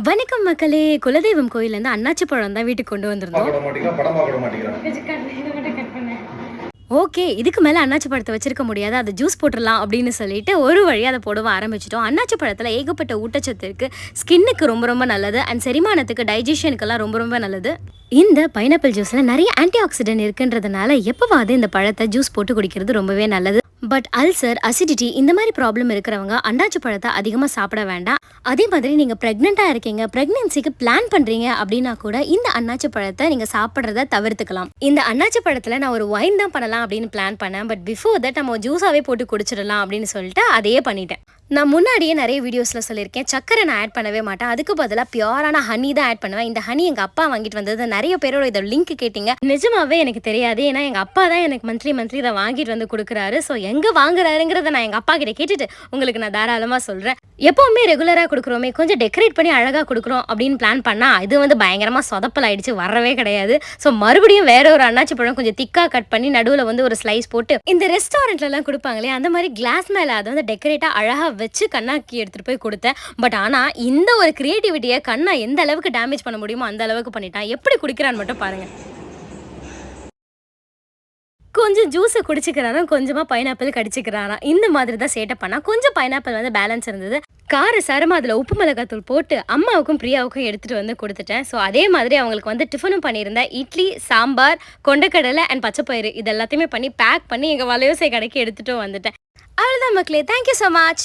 வணக்கம் மக்களே. குலதெய்வம் கோயிலேருந்து அன்னாச்சி பழம் தான் வீட்டுக்கு கொண்டு வந்திருந்தோம். ஓகே, இதுக்கு மேலே அன்னாச்சி பழத்தை வச்சிருக்க முடியாது, அதை ஜூஸ் போட்டுடலாம் அப்படின்னு சொல்லிட்டு ஒரு வழி அதை போடவ ஆரம்பிச்சிட்டோம். அன்னாச்சி பழத்தில் ஏகப்பட்ட ஊட்டச்சத்து இருக்குது. ஸ்கின்னுக்கு ரொம்ப ரொம்ப நல்லது அண்ட் செரிமானத்துக்கு டைஜஷனுக்கெல்லாம் ரொம்ப ரொம்ப நல்லது. இந்த பைனாப்பிள் ஜூஸில் நிறைய ஆன்டி ஆக்சிடென்ட் இருக்குன்றதுனால எப்போவாது இந்த பழத்தை ஜூஸ் போட்டு குடிக்கிறது ரொம்பவே நல்லது. பட் அல்சர், அசிடிட்டி இந்த மாதிரி ப்ராப்ளம் இருக்கிறவங்க அன்னாச்சி பழத்தை அதிகமாக சாப்பிட வேண்டாம். அதே மாதிரி நீங்கள் ப்ரெக்னெண்ட்டாக இருக்கீங்க, ப்ரெக்னென்சிக்கு பிளான் பண்ணுறீங்க அப்படின்னா கூட இந்த அன்னாச்சி பழத்தை நீங்கள் சாப்பிட்றத தவிர்த்துக்கலாம். இந்த அன்னாச்சி பழத்தில் நான் ஒரு ஒயின் தான் பண்ணலாம் அப்படின்னு பிளான் பண்ணேன். பட் பிஃபோர் தட் நம்ம ஜூஸாகவே போட்டு குடிச்சிடலாம் அப்படின்னு சொல்லிட்டு அதையே பண்ணிட்டேன். நான் முன்னாடியே நிறைய வீடியோஸில் சொல்லியிருக்கேன், சக்கரை நான் ஆட் பண்ணவே மாட்டேன். அதுக்கு பதிலாக பியூரான ஹனி தான் ஆட் பண்ணுவேன். இந்த ஹனி எங்கள் அப்பா வாங்கிட்டு வந்தது. நிறைய பேரோட இதை லிங்க் கேட்டிங்க. நிஜமாவே எனக்கு தெரியாது, ஏன்னா எங்கள் அப்பா தான் எனக்கு மந்த்லி இதை வாங்கிட்டு வந்து கொடுக்குறாரு. ஸோ எங்கே வாங்குறாருங்கிறத நான் எங்கள் அப்பா கிட்ட கேட்டுட்டு உங்களுக்கு நான் தாராளமாக சொல்கிறேன். எப்போவுமே ரெகுலராக கொடுக்குறோமே, கொஞ்சம் டெக்கரேட் பண்ணி அழகாக கொடுக்குறோம் அப்படின்னு பிளான் பண்ணால் இது வந்து பயங்கரமாக சொதப்பல் ஆயிடுச்சு, வரவே கிடையாது. ஸோ மறுபடியும் வேற ஒரு அன்னாச்சி பழம் கொஞ்சம் திக்காக கட் பண்ணி நடுவில் வந்து ஒரு ஸ்லைஸ் போட்டு இந்த ரெஸ்டாரண்ட்லலாம் கொடுப்பாங்களே அந்த மாதிரி கிளாஸ் மேலே அதை வந்து டெக்கரேட்டாக அழகாக வச்சு கண்ணாக்கி எடுத்துகிட்டு போய் கொடுத்தேன். பட் ஆனால் இந்த ஒரு கிரியேட்டிவிட்டியை கண்ணா எந்த அளவுக்கு டேமேஜ் பண்ண முடியுமோ அந்த அளவுக்கு பண்ணிட்டான். எப்படி குடிக்கிறான்னு மட்டும் பாருங்கள். கொஞ்சம் ஜூஸை குடிச்சிக்கிறாராம், கொஞ்சமாக பைனாப்பிள் கடிச்சிக்கிறாராம். இந்த மாதிரி தான் சேட்டை பண்ணால் கொஞ்சம் பைனாப்பிள் வந்து பேலன்ஸ் இருந்தது. கார சாரமாக அதில் உப்பு மிளகாத்தூள் போட்டு அம்மாவுக்கும் பிரியாவுக்கும் எடுத்துகிட்டு வந்து கொடுத்துட்டேன். ஸோ அதே மாதிரி அவங்களுக்கு வந்து டிஃபனும் பண்ணியிருந்தேன். இட்லி, சாம்பார், கொண்டக்கடலை அண்ட் பச்சைப்பயிறு இது எல்லாத்தையுமே பண்ணி பேக் பண்ணி எங்கள் வலையோசை கடைக்கு எடுத்துகிட்டு வந்துட்டேன். அவ்வளோதான் மக்களே. Thank you so much.